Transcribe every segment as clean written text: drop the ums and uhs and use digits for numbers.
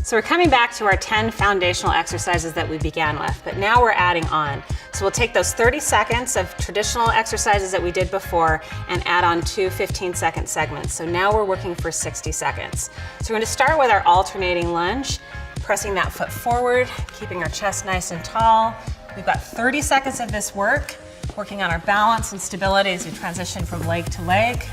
So we're coming back to our 10 foundational exercises that we began with, but now we're adding on. So we'll take those 30 seconds of traditional exercises that we did before and add on 2 15-second segments. So now we're working for 60 seconds. So we're going to start with our alternating lunge, pressing that foot forward, keeping our chest nice and tall. We've got 30 seconds of this work, working on our balance and stability as we transition from leg to leg,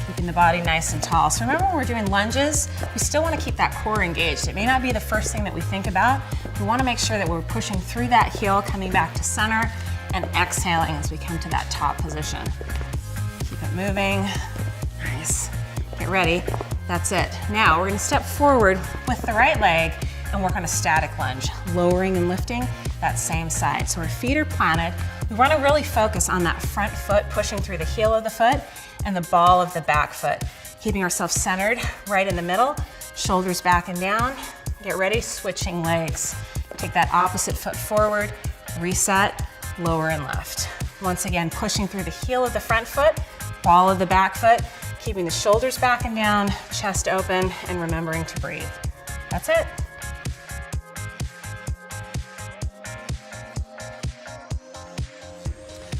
keeping the body nice and tall. So remember when we're doing lunges, we still want to keep that core engaged. It may not be the first thing that we think about. We want to make sure that we're pushing through that heel, coming back to center, and exhaling as we come to that top position. Keep it moving. Nice. Get ready. That's it. Now we're going to step forward with the right leg and work on a static lunge, lowering and lifting that same side. So our feet are planted. We want to really focus on that front foot, pushing through the heel of the foot and the ball of the back foot, keeping ourselves centered right in the middle, shoulders back and down. Get ready, switching legs. Take that opposite foot forward, reset, lower and left. Once again, pushing through the heel of the front foot, ball of the back foot, keeping the shoulders back and down, chest open, and remembering to breathe. That's it.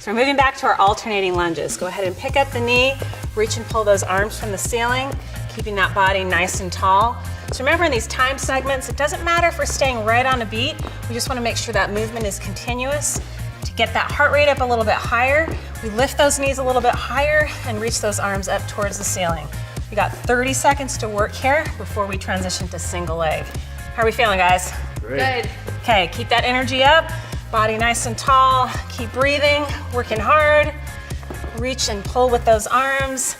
So we're moving back to our alternating lunges. Go ahead and pick up the knee, reach and pull those arms from the ceiling, keeping that body nice and tall. So remember, in these time segments, it doesn't matter if we're staying right on a beat. We just want to make sure that movement is continuous. To get that heart rate up a little bit higher, we lift those knees a little bit higher and reach those arms up towards the ceiling. We got 30 seconds to work here before we transition to single leg. How are we feeling, guys? Great. Good. Okay, keep that energy up. Body nice and tall, keep breathing, working hard. Reach and pull with those arms,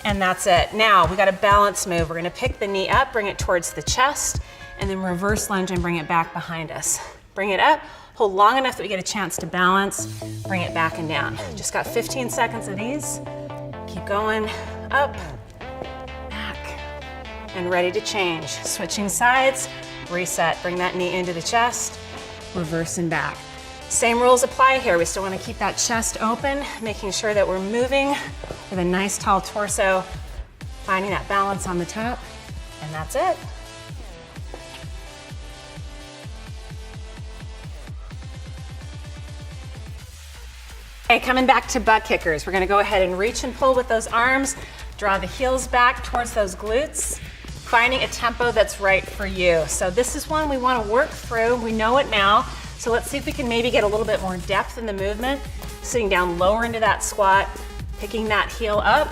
and that's it. Now, we got a balance move. We're gonna pick the knee up, bring it towards the chest, and then reverse lunge and bring it back behind us. Bring it up, hold long enough that we get a chance to balance, bring it back and down. Just got 15 seconds of these. Keep going, up, back, and ready to change. Switching sides, reset, bring that knee into the chest, reverse and back. Same rules apply here. We still want to keep that chest open, making sure that we're moving with a nice tall torso, finding that balance on the top, and that's it. Okay, coming back to butt kickers. We're going to go ahead and reach and pull with those arms, draw the heels back towards those glutes, finding a tempo that's right for you. So this is one we want to work through. We know it now. So let's see if we can maybe get a little bit more depth in the movement. Sitting down lower into that squat, picking that heel up,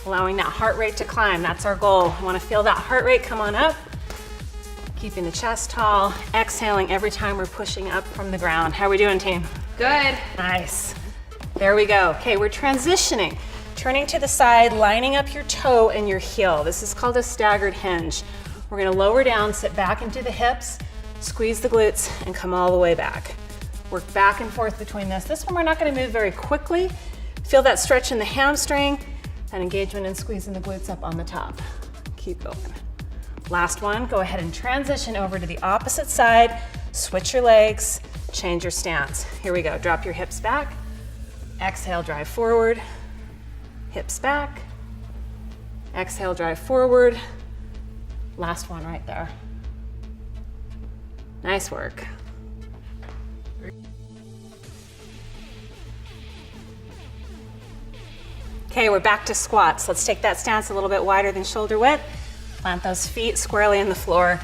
allowing that heart rate to climb. That's our goal. We want to feel that heart rate come on up, keeping the chest tall, exhaling every time we're pushing up from the ground. How are we doing, team? Good. Nice. There we go. Okay, we're transitioning. Turning to the side, lining up your toe and your heel. This is called a staggered hinge. We're gonna lower down, sit back into the hips, squeeze the glutes, and come all the way back. Work back and forth between this. This one we're not gonna move very quickly. Feel that stretch in the hamstring, that engagement and squeezing the glutes up on the top. Keep going. Last one, go ahead and transition over to the opposite side, switch your legs, change your stance. Here we go, drop your hips back, exhale, drive forward, hips back, exhale, drive forward. Last one right there. Nice work. Okay, we're back to squats. Let's take that stance a little bit wider than shoulder width. Plant those feet squarely in the floor,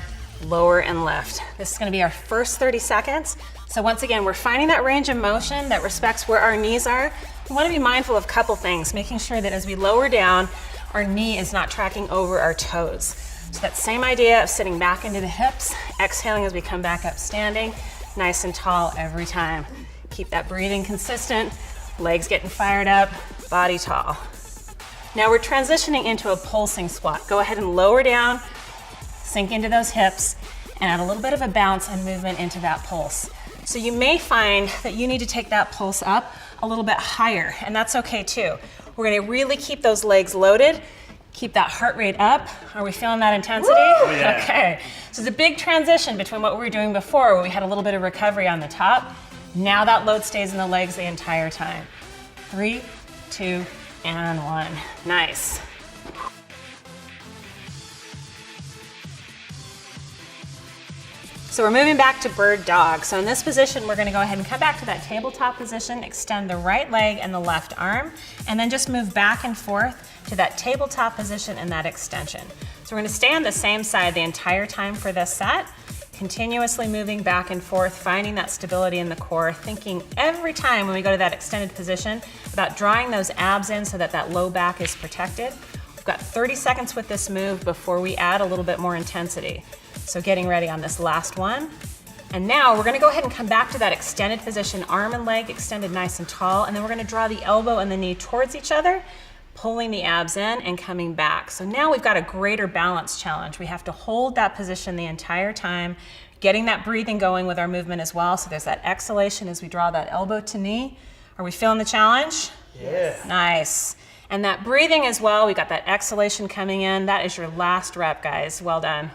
lower and lift. This is gonna be our first 30 seconds. So once again, we're finding that range of motion that respects where our knees are. We wanna be mindful of a couple things, making sure that as we lower down, our knee is not tracking over our toes. So that same idea of sitting back into the hips, exhaling as we come back up standing, nice and tall every time. Keep that breathing consistent, legs getting fired up, body tall. Now we're transitioning into a pulsing squat. Go ahead and lower down, sink into those hips, and add a little bit of a bounce and movement into that pulse. So you may find that you need to take that pulse up a little bit higher, and that's okay too. We're gonna really keep those legs loaded, keep that heart rate up. Are we feeling that intensity? Woo! Yeah. Okay, so it's a big transition between what we were doing before, where we had a little bit of recovery on the top. Now that load stays in the legs the entire time. 3, 2, and 1. Nice. So we're moving back to bird dog. So in this position, we're gonna go ahead and come back to that tabletop position, extend the right leg and the left arm, and then just move back and forth to that tabletop position and that extension. So we're gonna stay on the same side the entire time for this set, continuously moving back and forth, finding that stability in the core, thinking every time when we go to that extended position about drawing those abs in so that that low back is protected. We've got 30 seconds with this move before we add a little bit more intensity. So getting ready on this last one. And now we're gonna go ahead and come back to that extended position, arm and leg extended nice and tall, and then we're gonna draw the elbow and the knee towards each other, pulling the abs in and coming back. So now we've got a greater balance challenge. We have to hold that position the entire time, getting that breathing going with our movement as well. So there's that exhalation as we draw that elbow to knee. Are we feeling the challenge? Yeah. Nice. And that breathing as well, we got that exhalation coming in. That is your last rep, guys. Well done.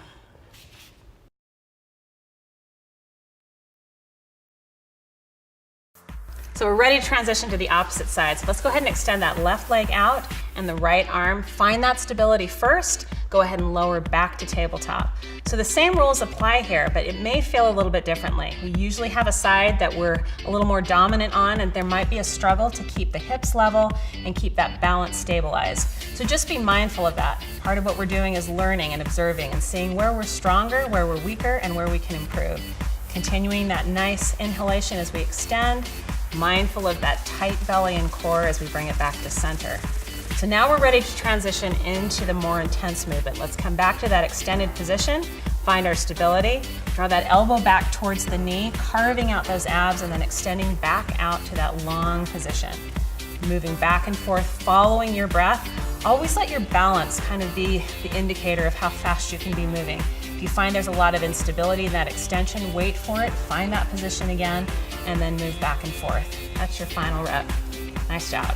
So we're ready to transition to the opposite side. So let's go ahead and extend that left leg out and the right arm. Find that stability first. Go ahead and lower back to tabletop. So the same rules apply here, but it may feel a little bit differently. We usually have a side that we're a little more dominant on, and there might be a struggle to keep the hips level and keep that balance stabilized. So just be mindful of that. Part of what we're doing is learning and observing and seeing where we're stronger, where we're weaker, and where we can improve. Continuing that nice inhalation as we extend, mindful of that tight belly and core as we bring it back to center. So now we're ready to transition into the more intense movement. Let's come back to that extended position, find our stability, draw that elbow back towards the knee, carving out those abs and then extending back out to that long position. Moving back and forth, following your breath. Always let your balance kind of be the indicator of how fast you can be moving. If you find there's a lot of instability in that extension, wait for it, find that position again, and then move back and forth. That's your final rep. Nice job.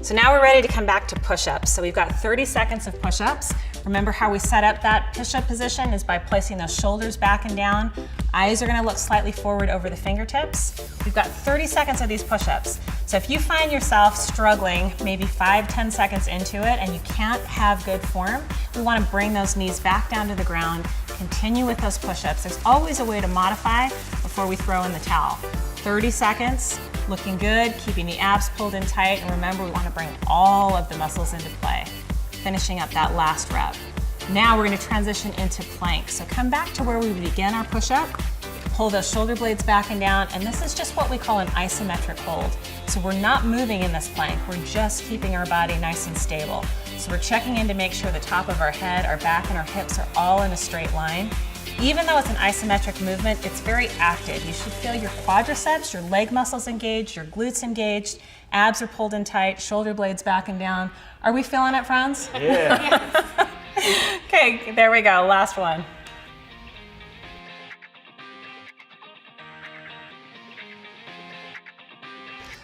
So now we're ready to come back to push-ups. So we've got 30 seconds of push-ups. Remember how we set up that push-up position is by placing those shoulders back and down. Eyes are gonna look slightly forward over the fingertips. We've got 30 seconds of these push-ups. So if you find yourself struggling maybe 5-10 seconds into it and you can't have good form, we wanna bring those knees back down to the ground, continue with those push-ups. There's always a way to modify before we throw in the towel. 30 seconds, looking good, keeping the abs pulled in tight, and remember we want to bring all of the muscles into play. Finishing up that last rep. Now we're going to transition into plank. So come back to where we begin our push-up, pull those shoulder blades back and down, and this is just what we call an isometric hold. So we're not moving in this plank, we're just keeping our body nice and stable. So we're checking in to make sure the top of our head, our back, and our hips are all in a straight line. Even though it's an isometric movement, it's very active. You should feel your quadriceps, your leg muscles engaged, your glutes engaged, abs are pulled in tight, shoulder blades back and down. Are we feeling it, friends? Yeah. Okay, there we go, last one.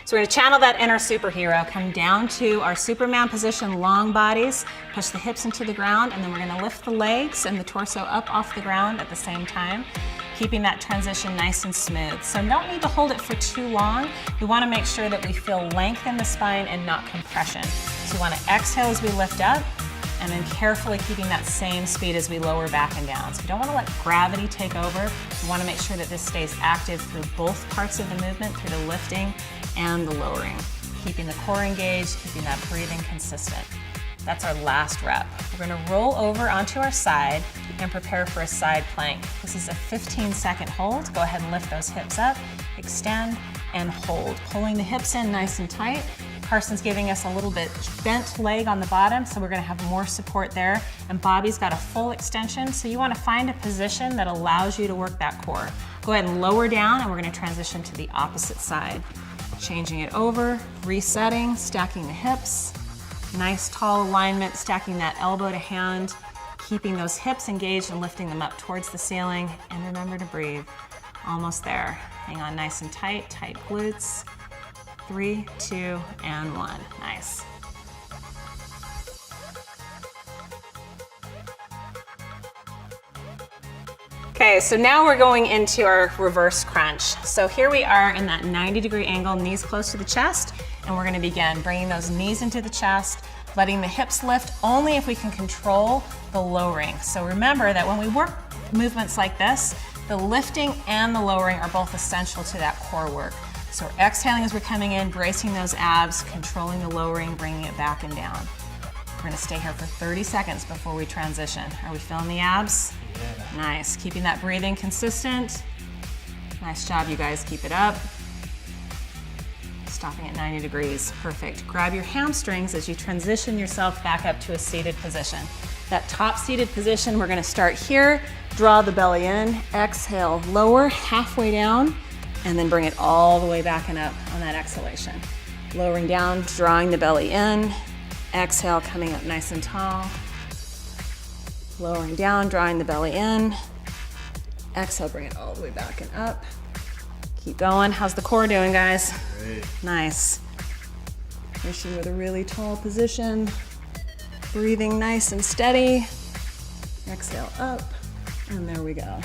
So we're gonna channel that inner superhero, come down to our Superman position, long bodies, push the hips into the ground, and then we're gonna lift the legs and the torso up off the ground at the same time, keeping that transition nice and smooth. So don't need to hold it for too long. We wanna make sure that we feel length in the spine and not compression. So we wanna exhale as we lift up, and then carefully keeping that same speed as we lower back and down. So we don't want to let gravity take over. We want to make sure that this stays active through both parts of the movement, through the lifting and the lowering. Keeping the core engaged, keeping that breathing consistent. That's our last rep. We're going to roll over onto our side and prepare for a side plank. This is a 15-second hold. Go ahead and lift those hips up, extend, and hold. Pulling the hips in nice and tight. Carson's giving us a little bit bent leg on the bottom, so we're gonna have more support there. And Bobby's got a full extension, so you wanna find a position that allows you to work that core. Go ahead and lower down, and we're gonna transition to the opposite side. Changing it over, resetting, stacking the hips. Nice tall alignment, stacking that elbow to hand, keeping those hips engaged and lifting them up towards the ceiling. And remember to breathe. Almost there. Hang on nice and tight, tight glutes. 3, 2, and 1. Nice. Okay, so now we're going into our reverse crunch. So here we are in that 90-degree angle, knees close to the chest, and we're gonna begin bringing those knees into the chest, letting the hips lift only if we can control the lowering. So remember that when we work movements like this, the lifting and the lowering are both essential to that core work. So we're exhaling as we're coming in, bracing those abs, controlling the lowering, bringing it back and down. We're gonna stay here for 30 seconds before we transition. Are we feeling the abs? Yeah. Nice, keeping that breathing consistent. Nice job, you guys, keep it up. Stopping at 90 degrees, perfect. Grab your hamstrings as you transition yourself back up to a seated position. That top seated position, we're gonna start here, draw the belly in, exhale, lower, halfway down, and then bring it all the way back and up on that exhalation. Lowering down, drawing the belly in, exhale, coming up nice and tall. Lowering down, drawing the belly in, exhale, bring it all the way back and up. Keep going. How's the core doing, guys? Great. Nice. Finishing with a really tall position. Breathing nice and steady. Exhale up, and there we go.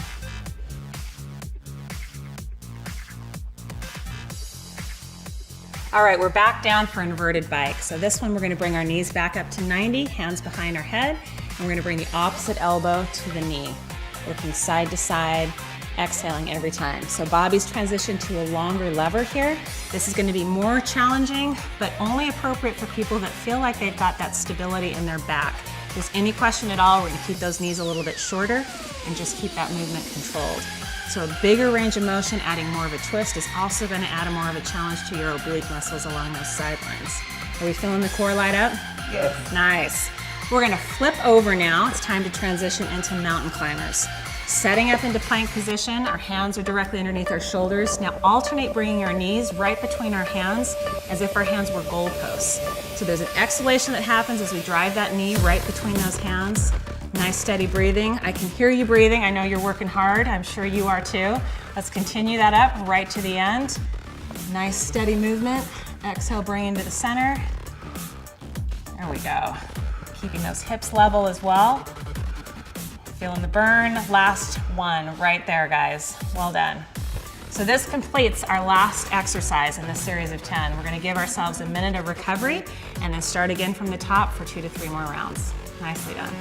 All right, we're back down for inverted bike. So this one, we're gonna bring our knees back up to 90, hands behind our head, and we're gonna bring the opposite elbow to the knee, working side to side, exhaling every time. So Bobby's transitioned to a longer lever here. This is gonna be more challenging, but only appropriate for people that feel like they've got that stability in their back. If there's any question at all, we're gonna keep those knees a little bit shorter and just keep that movement controlled. So a bigger range of motion, adding more of a twist, is also gonna add more of a challenge to your oblique muscles along those sidelines. Are we feeling the core light up? Yes. Nice. We're gonna flip over now. It's time to transition into mountain climbers. Setting up into plank position, our hands are directly underneath our shoulders. Now alternate bringing our knees right between our hands as if our hands were goalposts. So there's an exhalation that happens as we drive that knee right between those hands. Nice steady breathing. I can hear you breathing. I know you're working hard. I'm sure you are too. Let's continue that up right to the end. Nice steady movement. Exhale, bring into the center. There we go. Keeping those hips level as well. Feeling the burn. Last one right there, guys. Well done. So this completes our last exercise in this series of 10. We're gonna give ourselves a minute of recovery and then start again from the top for 2 to 3 more rounds. Nicely done.